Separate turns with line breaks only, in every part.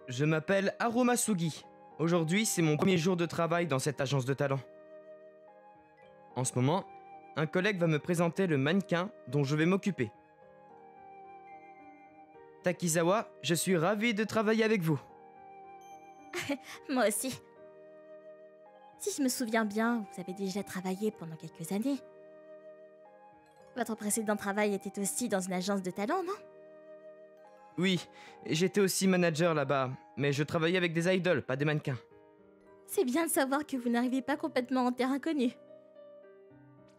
Je m'appelle Haruma Sugi. Aujourd'hui, c'est mon premier jour de travail dans cette agence de talent. En ce moment, un collègue va me présenter le mannequin dont je vais m'occuper. Takizawa, je suis ravi de travailler avec vous.
Moi aussi. Si je me souviens bien, vous avez déjà travaillé pendant quelques années. Votre précédent travail était aussi dans une agence de talent, non?
Oui, j'étais aussi manager là-bas, mais je travaillais avec des idoles, pas des mannequins.
C'est bien de savoir que vous n'arrivez pas complètement en terre inconnue.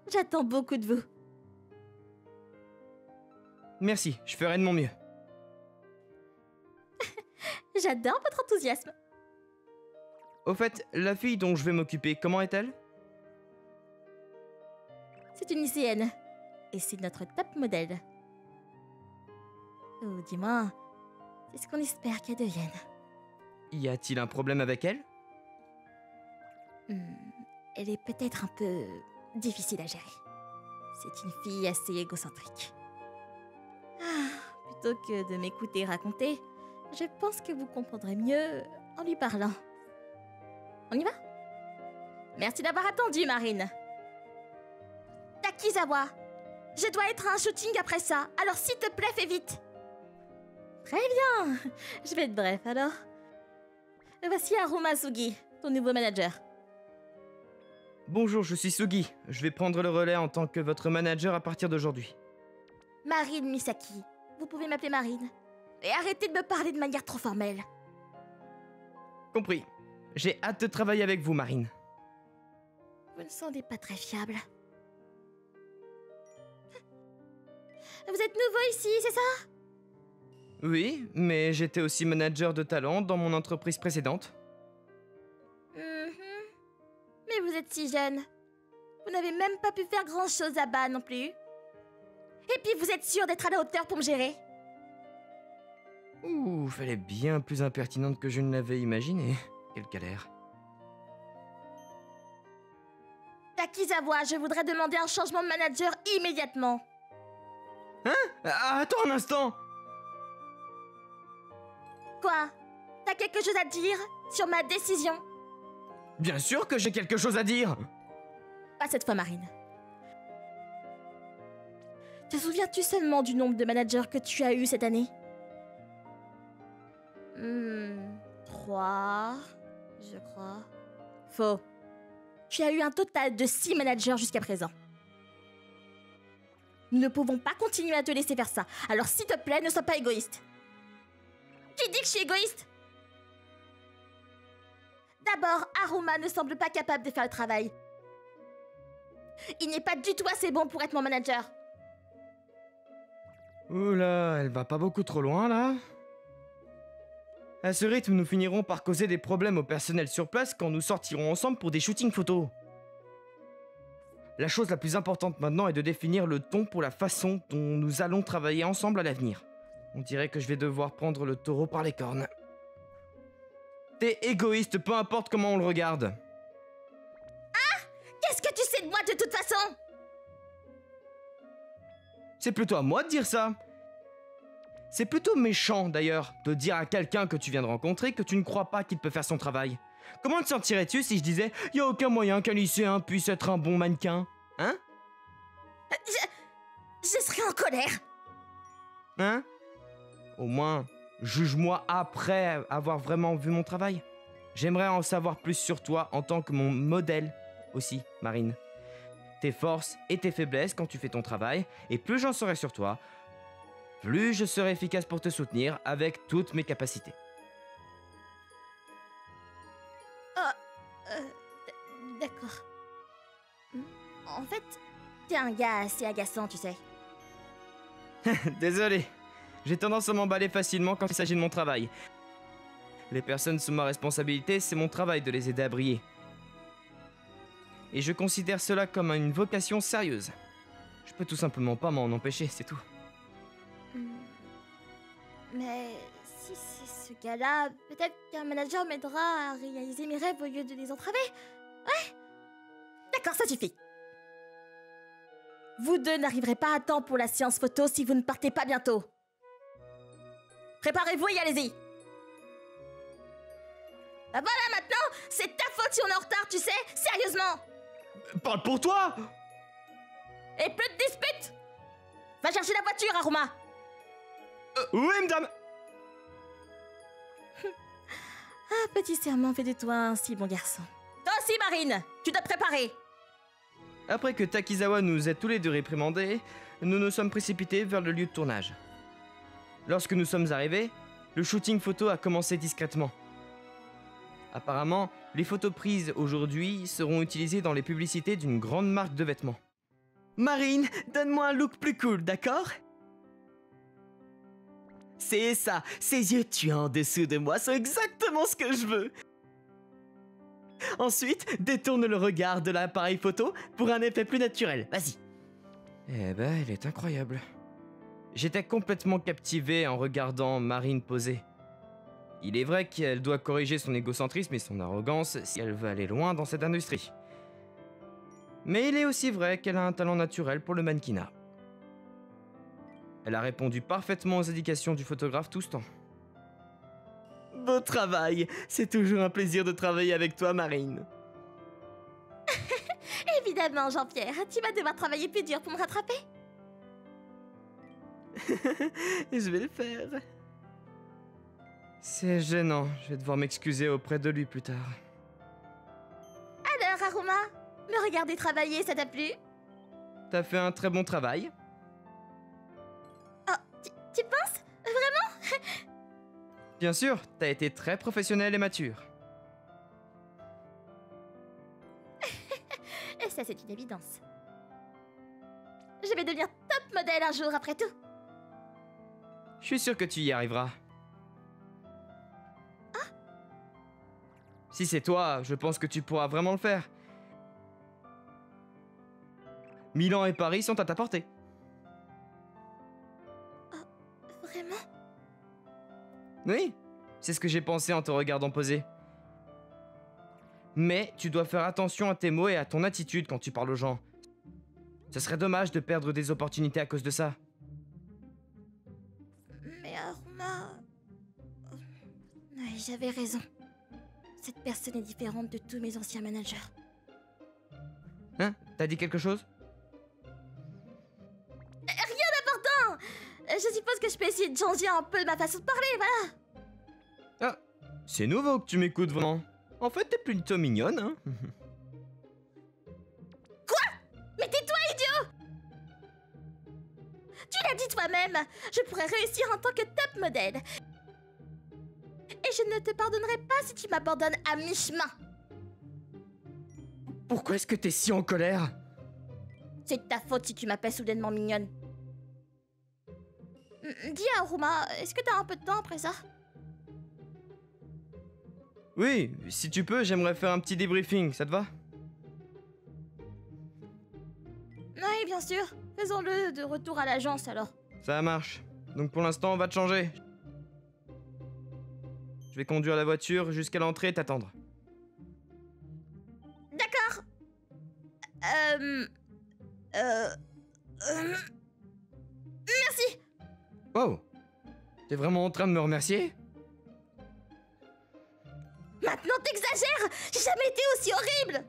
J'attends beaucoup de vous.
Merci, je ferai de mon mieux.
J'adore votre enthousiasme.
Au fait, la fille dont je vais m'occuper, comment est-elle?
C'est une lycéenne. Et c'est notre top modèle. Ou du moins, c'est ce qu'on espère qu'elle devienne.
Y a-t-il un problème avec elle?
Elle est peut-être un peu difficile à gérer. C'est une fille assez égocentrique. Plutôt que de m'écouter raconter, je pense que vous comprendrez mieux en lui parlant. On y va? Merci d'avoir attendu, Marine. Takizawa, je dois être à un shooting après ça, alors s'il te plaît, fais vite. Très bien, je vais être bref alors. Voici Haruma Sugi, ton nouveau manager.
Bonjour, je suis Sugi. Je vais prendre le relais en tant que votre manager à partir d'aujourd'hui.
Marine Misaki, vous pouvez m'appeler Marine. Et arrêtez de me parler de manière trop formelle.
Compris. J'ai hâte de travailler avec vous, Marine.
Vous ne semblez pas très fiable. Vous êtes nouveau ici, c'est ça?
Oui, mais j'étais aussi manager de talent dans mon entreprise précédente.
Mais vous êtes si jeune. Vous n'avez même pas pu faire grand-chose là-bas non plus. Et puis vous êtes sûr d'être à la hauteur pour me gérer?
Ouh, elle est bien plus impertinente que je ne l'avais imaginé. Quelle galère.
Takizawa, je voudrais demander un changement de manager immédiatement.
Attends un instant!
Quoi? T'as quelque chose à dire sur ma décision?
Bien sûr que j'ai quelque chose à dire!
Pas cette fois, Marine. Te souviens-tu seulement du nombre de managers que tu as eu cette année? 3, je crois. Faux. Tu as eu un total de 6 managers jusqu'à présent. Nous ne pouvons pas continuer à te laisser faire ça. Alors s'il te plaît, ne sois pas égoïste. Qui dit que je suis égoïste? D'abord, Haruma ne semble pas capable de faire le travail. Il n'est pas du tout assez bon pour être mon manager.
Oula, elle va pas beaucoup trop loin là. À ce rythme, nous finirons par causer des problèmes au personnel sur place quand nous sortirons ensemble pour des shootings photos. La chose la plus importante maintenant est de définir le ton pour la façon dont nous allons travailler ensemble à l'avenir. On dirait que je vais devoir prendre le taureau par les cornes. T'es égoïste, peu importe comment on le regarde.
Qu'est-ce que tu sais de moi de toute façon?
C'est plutôt à moi de dire ça. C'est plutôt méchant d'ailleurs de dire à quelqu'un que tu viens de rencontrer que tu ne crois pas qu'il peut faire son travail. Comment te sentirais-tu si je disais « Y a aucun moyen qu'un lycéen puisse être un bon mannequin » Hein?
Je serai en colère.
Hein? Au moins, juge-moi après avoir vraiment vu mon travail. J'aimerais en savoir plus sur toi en tant que mon modèle aussi, Marine. Tes forces et tes faiblesses quand tu fais ton travail, et plus j'en saurai sur toi, plus je serai efficace pour te soutenir avec toutes mes capacités.
D'accord. En fait, t'es un gars assez agaçant, tu sais.
Désolé, j'ai tendance à m'emballer facilement quand il s'agit de mon travail. Les personnes sous ma responsabilité, c'est mon travail de les aider à briller. Et je considère cela comme une vocation sérieuse. Je peux tout simplement pas m'en empêcher, c'est tout.
Mais si c'est ce gars-là, peut-être qu'un manager m'aidera à réaliser mes rêves au lieu de les entraver. Ouais. D'accord, ça suffit. Vous deux n'arriverez pas à temps pour la séance photo si vous ne partez pas bientôt. Préparez-vous et allez-y. Bah voilà, maintenant, c'est ta faute si on est en retard, tu sais. Sérieusement.
Parle pour toi!
Et plus de disputes. Va chercher la voiture, Aruma.
Oui, madame!
Ah, petit serment fait de toi un si bon garçon. Toi aussi, Marine, tu dois te préparer.
Après que Takizawa nous ait tous les deux réprimandés, nous nous sommes précipités vers le lieu de tournage. Lorsque nous sommes arrivés, le shooting photo a commencé discrètement. Apparemment, les photos prises aujourd'hui seront utilisées dans les publicités d'une grande marque de vêtements. Marine, donne-moi un look plus cool, d'accord? C'est ça, ces yeux tuants en dessous de moi sont exactement ce que je veux. Ensuite, détourne le regard de l'appareil photo pour un effet plus naturel, vas-y. Eh ben, elle est incroyable. J'étais complètement captivé en regardant Marine poser. Il est vrai qu'elle doit corriger son égocentrisme et son arrogance si elle veut aller loin dans cette industrie. Mais il est aussi vrai qu'elle a un talent naturel pour le mannequinat. Elle a répondu parfaitement aux indications du photographe tout ce temps. Beau travail! C'est toujours un plaisir de travailler avec toi, Marine.
Évidemment, Jean-Pierre, tu vas devoir travailler plus dur pour me rattraper.
Je vais le faire. C'est gênant, je vais devoir m'excuser auprès de lui plus tard.
Alors, Aruma, me regarder travailler, ça t'a plu?
T'as fait un très bon travail.
Oh, tu penses? Vraiment?
Bien sûr, t'as été très professionnel et mature.
Et ça, c'est une évidence. Je vais devenir top modèle un jour, après tout.
Je suis sûr que tu y arriveras. Si c'est toi, je pense que tu pourras vraiment le faire. Milan et Paris sont à ta portée.
Vraiment?
Oui, c'est ce que j'ai pensé en te regardant poser. Mais tu dois faire attention à tes mots et à ton attitude quand tu parles aux gens. Ce serait dommage de perdre des opportunités à cause de ça.
Mais Aruma... Oui, j'avais raison. Cette personne est différente de tous mes anciens managers.
Hein? T'as dit quelque chose?
Rien d'important! Je suppose que je peux essayer de changer un peu ma façon de parler, voilà!
Ah, c'est nouveau que tu m'écoutes vraiment. En fait, t'es plutôt mignonne, hein?
Mais tais-toi, idiot! Tu l'as dit toi-même, je pourrais réussir en tant que top modèle. Et je ne te pardonnerai pas si tu m'abandonnes à mi-chemin.
Pourquoi est-ce que t'es si en colère?
C'est de ta faute si tu m'appelles soudainement mignonne. Dis à Aruma, est-ce que t'as un peu de temps après ça?
Oui, si tu peux, j'aimerais faire un petit débriefing, ça te va?
Oui, bien sûr. Faisons-le de retour à l'agence alors.
Ça marche. Donc pour l'instant, on va te changer. Je vais conduire la voiture jusqu'à l'entrée et t'attendre.
D'accord. Merci.
Oh! T'es vraiment en train de me remercier?
Maintenant t'exagères. J'ai jamais été aussi horrible.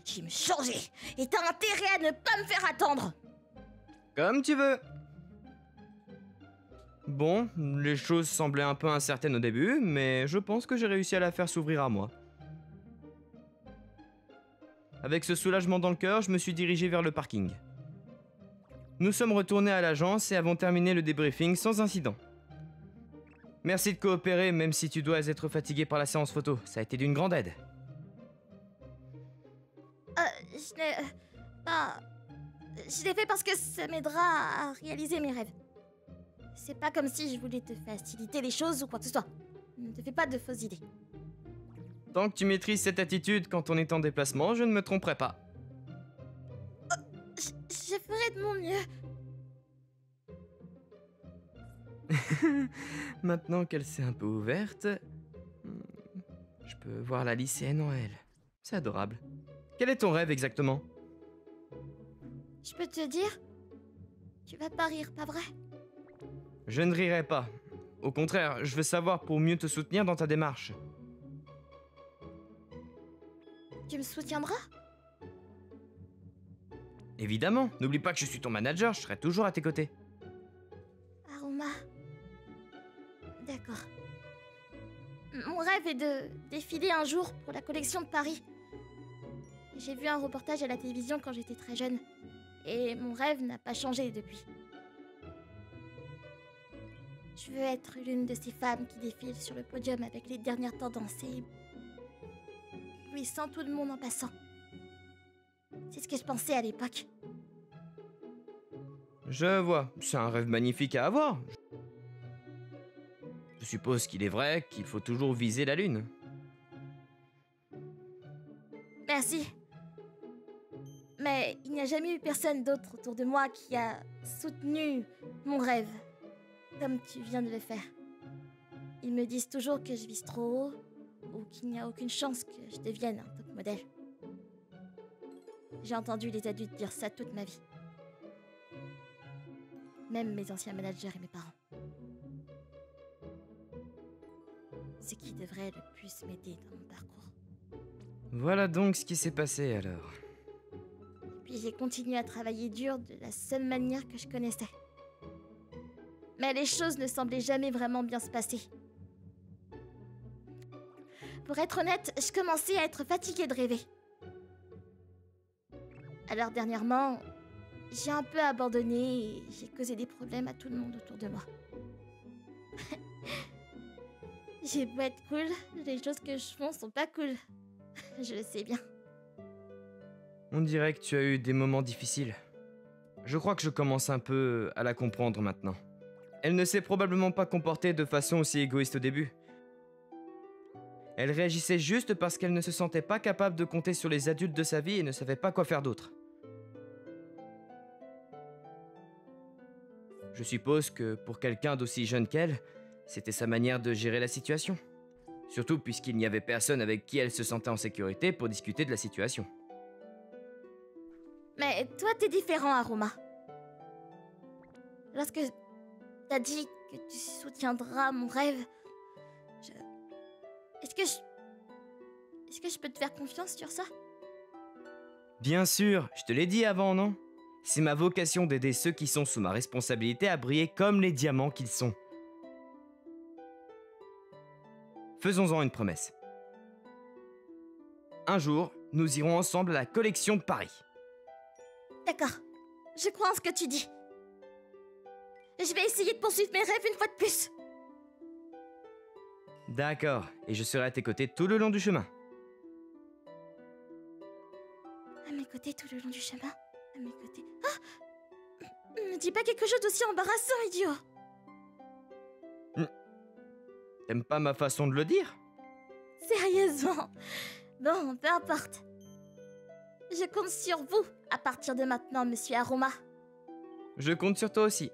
Je vais me changer. Et t'as intérêt à ne pas me faire attendre.
Comme tu veux. Bon, les choses semblaient un peu incertaines au début, mais je pense que j'ai réussi à la faire s'ouvrir à moi. Avec ce soulagement dans le cœur, je me suis dirigé vers le parking. Nous sommes retournés à l'agence et avons terminé le débriefing sans incident. Merci de coopérer, même si tu dois être fatigué par la séance photo. Ça a été d'une grande aide.
Je n'ai pas... Je l'ai fait parce que ça m'aidera à réaliser mes rêves. C'est pas comme si je voulais te faciliter les choses ou quoi que ce soit. Ne te fais pas de fausses idées.
Tant que tu maîtrises cette attitude quand on est en déplacement, je ne me tromperai pas.
Je ferai de mon mieux.
Maintenant qu'elle s'est un peu ouverte, je peux voir la lycéenne en elle. C'est adorable. Quel est ton rêve exactement?
Je peux te dire? Tu vas pas rire, pas vrai?
Je ne rirai pas. Au contraire, je veux savoir pour mieux te soutenir dans ta démarche.
Tu me soutiendras?
Évidemment, n'oublie pas que je suis ton manager, je serai toujours à tes côtés.
Aroma. D'accord. Mon rêve est de défiler un jour pour la collection de Paris. J'ai vu un reportage à la télévision quand j'étais très jeune. Et mon rêve n'a pas changé depuis. Je veux être l'une de ces femmes qui défilent sur le podium avec les dernières tendances et éblouissant tout le monde en passant. C'est ce que je pensais à l'époque.
Je vois, c'est un rêve magnifique à avoir. Je suppose qu'il est vrai qu'il faut toujours viser la lune.
Merci. Mais il n'y a jamais eu personne d'autre autour de moi qui a soutenu mon rêve, comme tu viens de le faire. Ils me disent toujours que je vise trop haut, ou qu'il n'y a aucune chance que je devienne un top modèle. J'ai entendu les adultes dire ça toute ma vie. Même mes anciens managers et mes parents. Ce qui devrait le plus m'aider dans mon parcours.
Voilà donc ce qui s'est passé alors.
Puis j'ai continué à travailler dur de la seule manière que je connaissais. Mais les choses ne semblaient jamais vraiment bien se passer. Pour être honnête, je commençais à être fatiguée de rêver. Alors dernièrement, j'ai un peu abandonné et j'ai causé des problèmes à tout le monde autour de moi. J'ai beau être cool, les choses que je fais sont pas cool. Je le sais bien.
On dirait que tu as eu des moments difficiles. Je crois que je commence un peu à la comprendre maintenant. Elle ne s'est probablement pas comportée de façon aussi égoïste au début. Elle réagissait juste parce qu'elle ne se sentait pas capable de compter sur les adultes de sa vie et ne savait pas quoi faire d'autre. Je suppose que pour quelqu'un d'aussi jeune qu'elle, c'était sa manière de gérer la situation. Surtout puisqu'il n'y avait personne avec qui elle se sentait en sécurité pour discuter de la situation.
Mais toi, t'es différent, Aroma. Lorsque t'as dit que tu soutiendras mon rêve, Est-ce que je peux te faire confiance sur ça?
Bien sûr, je te l'ai dit avant, non? C'est ma vocation d'aider ceux qui sont sous ma responsabilité à briller comme les diamants qu'ils sont. Faisons-en une promesse. Un jour, nous irons ensemble à la collection de Paris.
D'accord, je crois en ce que tu dis. Je vais essayer de poursuivre mes rêves une fois de plus.
D'accord, et je serai à tes côtés tout le long du chemin.
À mes côtés tout le long du chemin. À mes côtés... Ah! Ne dis pas quelque chose d'aussi embarrassant, idiot.
T'aimes pas ma façon de le dire?
Sérieusement. Bon, peu importe. Je compte sur vous à partir de maintenant, monsieur Aroma.
Je compte sur toi aussi.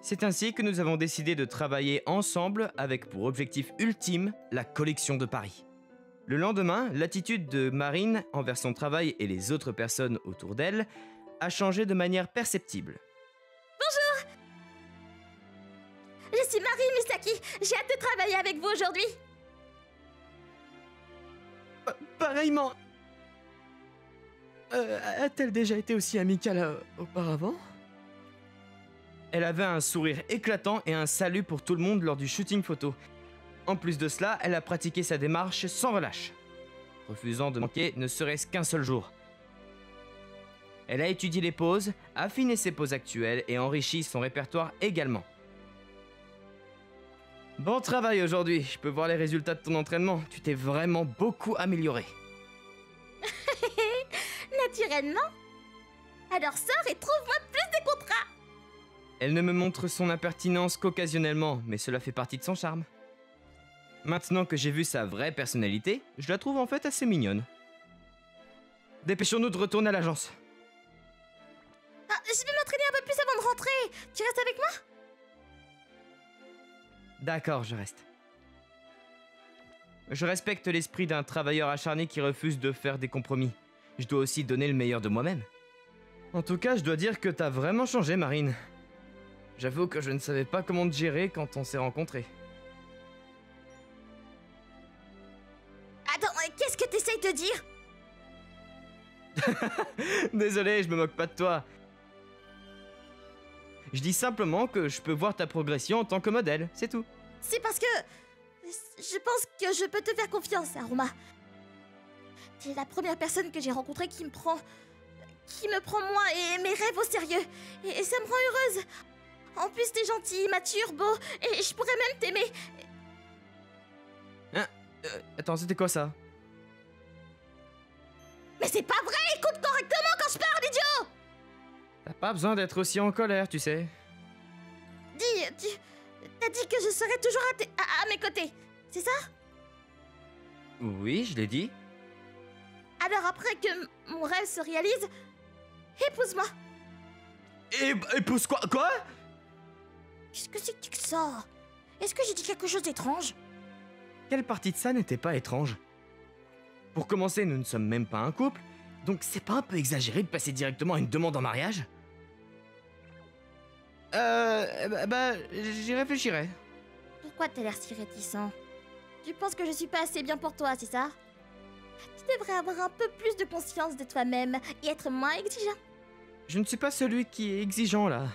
C'est ainsi que nous avons décidé de travailler ensemble avec pour objectif ultime la collection de Paris. Le lendemain, l'attitude de Marine envers son travail et les autres personnes autour d'elle a changé de manière perceptible.
Bonjour! Je suis Marie Misaki. J'ai hâte de travailler avec vous aujourd'hui.
Pareillement. A-t-elle déjà été aussi amicale auparavant? Elle avait un sourire éclatant et un salut pour tout le monde lors du shooting photo. En plus de cela, elle a pratiqué sa démarche sans relâche, refusant de manquer ne serait-ce qu'un seul jour. Elle a étudié les poses, affiné ses poses actuelles et enrichi son répertoire également. Bon travail aujourd'hui, je peux voir les résultats de ton entraînement. Tu t'es vraiment beaucoup amélioré.
Naturellement. Alors sors et trouve-moi plus de contrats.
Elle ne me montre son impertinence qu'occasionnellement, mais cela fait partie de son charme. Maintenant que j'ai vu sa vraie personnalité, je la trouve en fait assez mignonne. Dépêchons-nous de retourner à l'agence.
Ah, je vais m'entraîner un peu plus avant de rentrer. Tu restes avec moi?
D'accord, je reste. Je respecte l'esprit d'un travailleur acharné qui refuse de faire des compromis. Je dois aussi donner le meilleur de moi-même. En tout cas, je dois dire que t'as vraiment changé, Marine. J'avoue que je ne savais pas comment te gérer quand on s'est rencontrés.
Attends, qu'est-ce que t'essayes de dire?
Désolé, je me moque pas de toi. Je dis simplement que je peux voir ta progression en tant que modèle, c'est tout.
C'est parce que... Je pense que je peux te faire confiance, Aruma. T'es la première personne que j'ai rencontrée qui me prend moi et mes rêves au sérieux. Et ça me rend heureuse. En plus, t'es gentil, mature, beau, et je pourrais même t'aimer.
Hein? Attends, c'était quoi ça?
Mais c'est pas vrai, écoute correctement quand je parle, idiot!
T'as pas besoin d'être aussi en colère, tu sais.
T'as dit que je serais toujours à mes côtés, c'est ça?
Oui, je l'ai dit.
Alors après que mon rêve se réalise, épouse-moi.
Épouse quoi? Quoi?
Qu'est-ce que c'est que ça? Est-ce que j'ai dit quelque chose d'étrange?
Quelle partie de ça n'était pas étrange? Pour commencer, nous ne sommes même pas un couple, donc c'est pas un peu exagéré de passer directement à une demande en mariage? J'y réfléchirai.
Pourquoi t'as l'air si réticent? Tu penses que je suis pas assez bien pour toi, c'est ça? Tu devrais avoir un peu plus de conscience de toi-même et être moins exigeant.
Je ne suis pas celui qui est exigeant, là.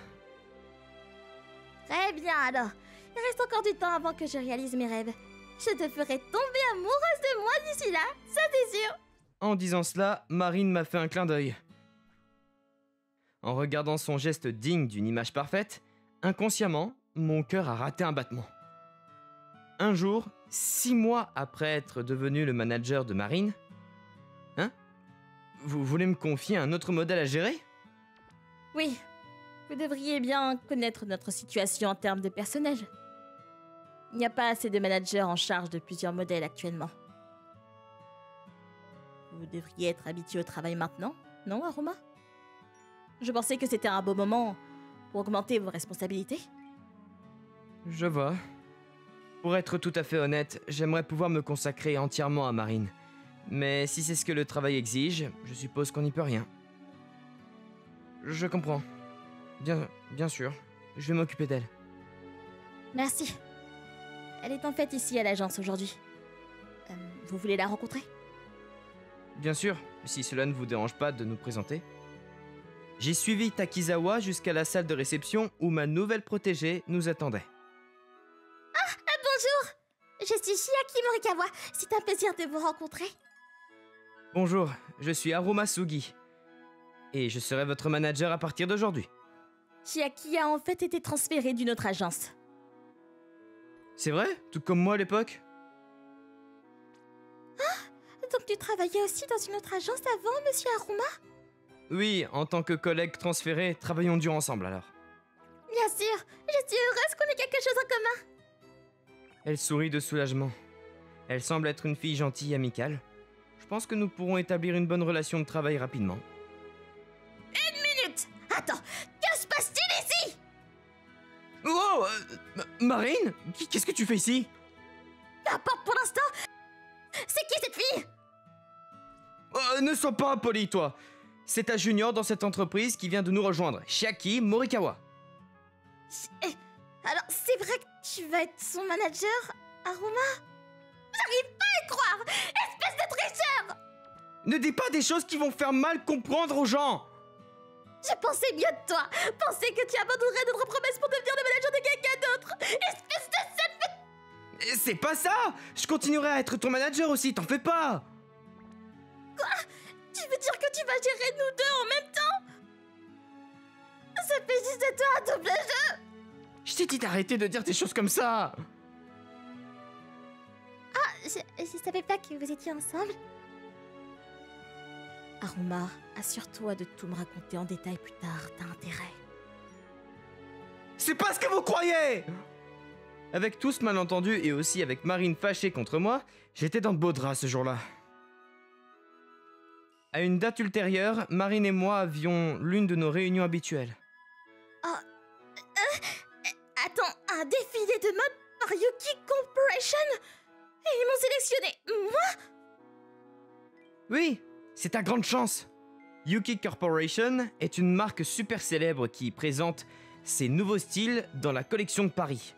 Très bien, alors. Il reste encore du temps avant que je réalise mes rêves. Je te ferai tomber amoureuse de moi d'ici là, ça c'est sûr.
En disant cela, Marine m'a fait un clin d'œil. En regardant son geste digne d'une image parfaite, inconsciemment, mon cœur a raté un battement. Un jour, 6 mois après être devenu le manager de Marine... Hein? Vous voulez me confier un autre modèle à gérer?
Oui, vous devriez bien connaître notre situation en termes de personnel. Il n'y a pas assez de managers en charge de plusieurs modèles actuellement. Vous devriez être habitué au travail maintenant, non, Aruma? Je pensais que c'était un beau moment pour augmenter vos responsabilités.
Je vois. Pour être tout à fait honnête, j'aimerais pouvoir me consacrer entièrement à Marine. Mais si c'est ce que le travail exige, je suppose qu'on n'y peut rien. Je comprends. Bien sûr. Je vais m'occuper d'elle.
Merci. Elle est en fait ici à l'agence aujourd'hui. Vous voulez la rencontrer?
Bien sûr, si cela ne vous dérange pas de nous présenter. J'ai suivi Takizawa jusqu'à la salle de réception où ma nouvelle protégée nous attendait.
Bonjour! Je suis Chiaki Morikawa. C'est un plaisir de vous rencontrer.
Bonjour, je suis Aruma Sugi. Et je serai votre manager à partir d'aujourd'hui.
Chiaki a en fait été transféré d'une autre agence.
C'est vrai? Tout comme moi à l'époque?
Donc tu travaillais aussi dans une autre agence avant, monsieur Aruma?
Oui, en tant que collègue transféré, travaillons dur ensemble alors.
Bien sûr, je suis heureuse qu'on ait quelque chose en commun.
Elle sourit de soulagement. Elle semble être une fille gentille et amicale. Je pense que nous pourrons établir une bonne relation de travail rapidement.
Une minute! Attends, que se passe-t-il ici?
Oh Marine? Qu'est-ce que tu fais ici?
N'importe pour l'instant. C'est qui cette fille?
Ne sois pas impoli, toi. C'est ta junior dans cette entreprise qui vient de nous rejoindre, Chiaki Morikawa.
Alors, c'est vrai que tu vas être son manager, Aruma? J'arrive pas à y croire! Espèce de tricheur!
Ne dis pas des choses qui vont faire mal comprendre aux gens.
Je pensais mieux de toi. Pensais que tu abandonnerais notre promesse pour devenir le manager de quelqu'un d'autre. Espèce de sale...
C'est pas ça. Je continuerai à être ton manager aussi, t'en fais pas.
Quoi? Tu veux dire que tu vas gérer nous deux en même temps? Ça fait juste de toi un double jeu.
Je t'ai dit d'arrêter de dire des choses comme ça.
Ah, je savais pas que vous étiez ensemble. Aruma, assure-toi de tout me raconter en détail plus tard, t'as intérêt.
C'est pas ce que vous croyez. Avec tout ce malentendu et aussi avec Marine fâchée contre moi, j'étais dans de beaux draps ce jour-là. À une date ultérieure, Marine et moi avions l'une de nos réunions habituelles.
Attends, un défilé de mode par Yuki Corporation? Et ils m'ont sélectionné, moi?
Oui, c'est ta grande chance. Yuki Corporation est une marque super célèbre qui présente ces nouveaux styles dans la collection de Paris.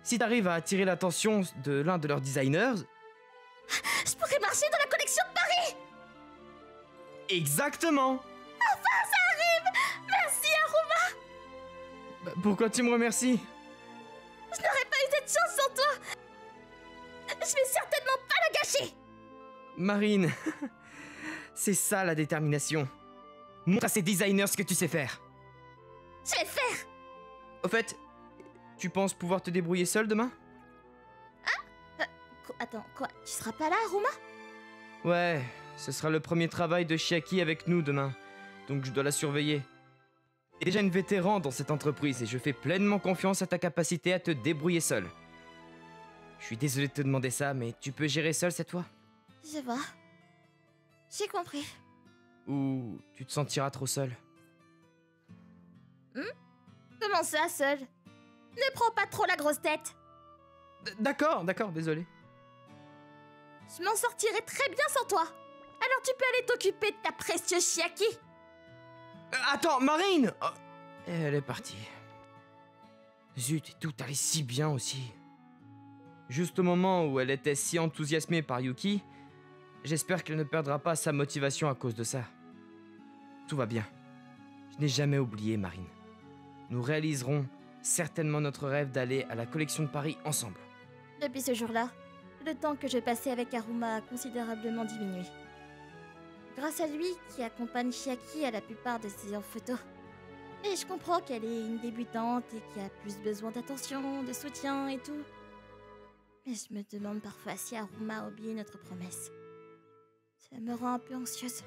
Si t'arrives à attirer l'attention de l'un de leurs designers...
Je pourrais marcher dans la collection de Paris!
Exactement!
Enfin, ça arrive! Merci, Aruma!
Bah, pourquoi tu me remercies?
Je n'aurais pas eu cette chance sans toi! Je vais certainement pas la gâcher!
Marine, c'est ça la détermination. Montre à ces designers ce que tu sais faire.
Je vais faire!
Au fait, tu penses pouvoir te débrouiller seule demain?
Attends, quoi? Tu seras pas là, Aruma?
Ouais, ce sera le premier travail de Chiaki avec nous demain, donc je dois la surveiller. T'es déjà une vétéran dans cette entreprise et je fais pleinement confiance à ta capacité à te débrouiller seule. Je suis désolé de te demander ça, mais tu peux gérer seule cette fois?
Je vois. J'ai compris.
Ou tu te sentiras trop seule?
Comment ça, seul? Ne prends pas trop la grosse tête!
D'accord, désolé.
Je m'en sortirai très bien sans toi! Alors tu peux aller t'occuper de ta précieuse Chiaki!
Attends, Marine! Oh, elle est partie. Zut, et tout allait si bien aussi. Juste au moment où elle était si enthousiasmée par Yuki, j'espère qu'elle ne perdra pas sa motivation à cause de ça. Tout va bien. Je n'ai jamais oublié Marine. Nous réaliserons certainement notre rêve d'aller à la collection de Paris ensemble.
Depuis ce jour-là, le temps que je passais avec Aruma a considérablement diminué. Grâce à lui, qui accompagne Chiaki à la plupart de ses photos. Et je comprends qu'elle est une débutante et qui a plus besoin d'attention, de soutien et tout. Mais je me demande parfois si Aruma a oublié notre promesse. Ça me rend un peu anxieuse.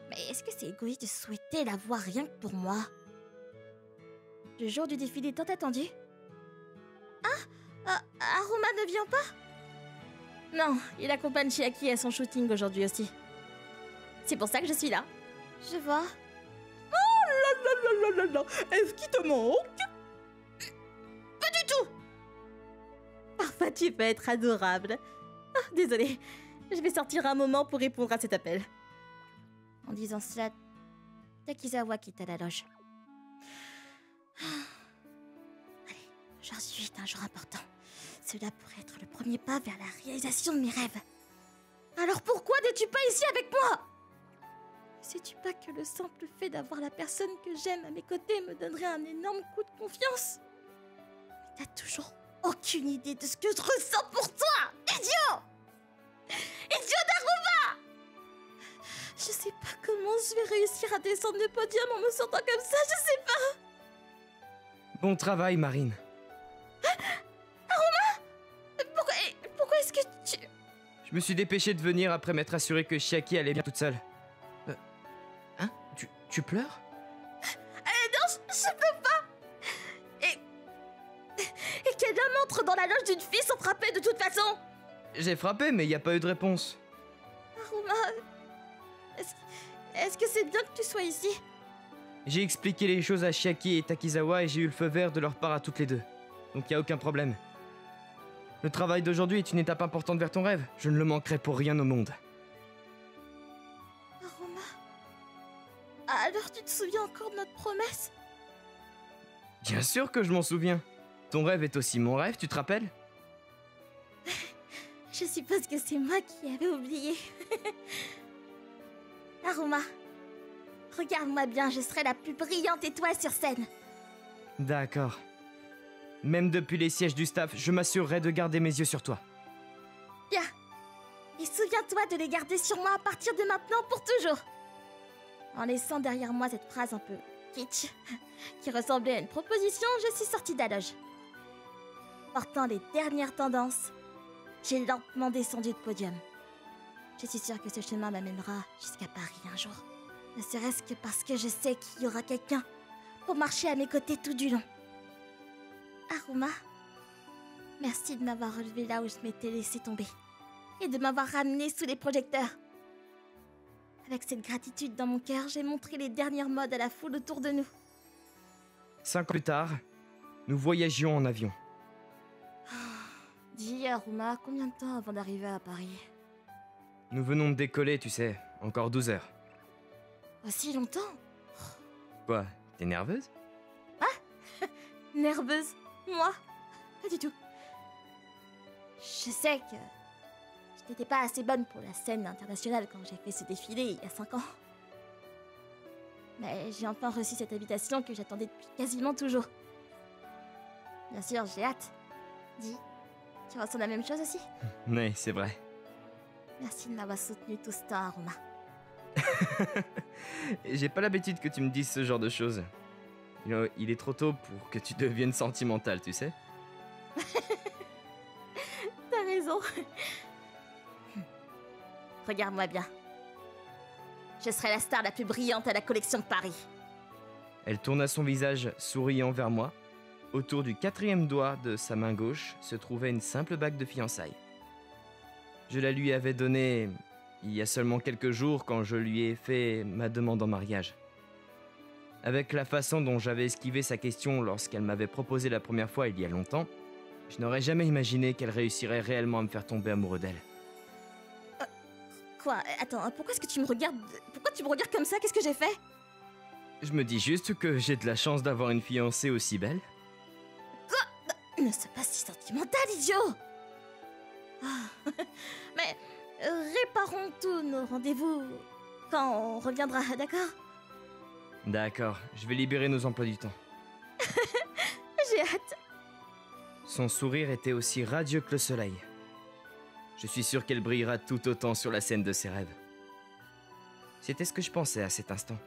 Mais est-ce que c'est égoïste de souhaiter la voir rien que pour moi? Le jour du défilé tant attendu? Aruma ne vient pas? Non, il accompagne Chiaki à son shooting aujourd'hui aussi. C'est pour ça que je suis là. Je vois.
Oh là là, est-ce qu'il te manque?
Pas du tout!
Parfois tu peux être adorable. Ah, désolée, je vais sortir un moment pour répondre à cet appel.
En disant cela, Takizawa quitta la loge. Allez, aujourd'hui est un jour important. Cela pourrait être le premier pas vers la réalisation de mes rêves. Alors pourquoi n'es-tu pas ici avec moi? Ne sais-tu pas que le simple fait d'avoir la personne que j'aime à mes côtés me donnerait un énorme coup de confiance? Mais t'as toujours aucune idée de ce que je ressens pour toi, idiot! Idiot d'Aruma! Je sais pas comment je vais réussir à descendre le podium en me sentant comme ça, je sais pas!
Bon travail, Marine.
Pourquoi est-ce que tu...
Je me suis dépêché de venir après m'être assuré que Chiaki allait bien toute seule. Hein? Tu pleures?
Non, je peux pas! Et quel homme entre dans la loge d'une fille sans frapper de toute façon?
J'ai frappé, mais il n'y a pas eu de réponse.
Aruma... Est-ce que c'est bien que tu sois ici?
J'ai expliqué les choses à Chiaki et Takizawa et j'ai eu le feu vert de leur part à toutes les deux. Donc il n'y a aucun problème. Le travail d'aujourd'hui est une étape importante vers ton rêve. Je ne le manquerai pour rien au monde.
Aruma... Alors tu te souviens encore de notre promesse?
Bien sûr que je m'en souviens. Ton rêve est aussi mon rêve, tu te rappelles?
Je suppose que c'est moi qui avais oublié. Aruma, regarde-moi bien, je serai la plus brillante étoile sur scène.
D'accord. Même depuis les sièges du staff, je m'assurerai de garder mes yeux sur toi.
Bien. Et souviens-toi de les garder sur moi à partir de maintenant pour toujours. En laissant derrière moi cette phrase un peu kitsch, qui ressemblait à une proposition, je suis sortie de la loge. Portant les dernières tendances, j'ai lentement descendu le podium. Je suis sûre que ce chemin m'amènera jusqu'à Paris un jour. Ne serait-ce que parce que je sais qu'il y aura quelqu'un pour marcher à mes côtés tout du long. Aruma, merci de m'avoir relevé là où je m'étais laissé tomber. Et de m'avoir ramené sous les projecteurs. Avec cette gratitude dans mon cœur, j'ai montré les dernières modes à la foule autour de nous.
5 ans plus tard, nous voyagions en avion.
Dis, Aruma, combien de temps avant d'arriver à Paris?
Nous venons de décoller, tu sais. Encore 12 heures.
Aussi longtemps?
Quoi? T'es nerveuse?
Nerveuse? Moi? Pas du tout.
Je sais que je n'étais pas assez bonne pour la scène internationale quand j'ai fait ce défilé il y a 5 ans. Mais j'ai enfin reçu cette invitation que j'attendais depuis quasiment toujours. Bien sûr, j'ai hâte. Dis, tu ressens la même chose aussi?
Oui, c'est vrai.
Merci de m'avoir soutenu tout ce temps, Aroma.
J'ai pas l'habitude que tu me dises ce genre de choses. Il est trop tôt pour que tu deviennes sentimental, tu sais.
T'as raison.
Regarde-moi bien. Je serai la star la plus brillante à la collection de Paris.
Elle tourna son visage souriant vers moi. Autour du 4e doigt de sa main gauche se trouvait une simple bague de fiançailles. Je la lui avais donnée il y a seulement quelques jours quand je lui ai fait ma demande en mariage. Avec la façon dont j'avais esquivé sa question lorsqu'elle m'avait proposé la première fois il y a longtemps, je n'aurais jamais imaginé qu'elle réussirait réellement à me faire tomber amoureux d'elle.
Quoi? Attends, pourquoi est-ce que tu me regardes... Pourquoi tu me regardes comme ça? Qu'est-ce que j'ai fait?
Je me dis juste que j'ai de la chance d'avoir une fiancée aussi belle.
Ne sois pas si sentimental, idiot! Ah. Mais réparons tous nos rendez-vous quand on reviendra, d'accord?
D'accord, je vais libérer nos emplois du temps.
J'ai hâte.
Son sourire était aussi radieux que le soleil. Je suis sûr qu'elle brillera tout autant sur la scène de ses rêves. C'était ce que je pensais à cet instant.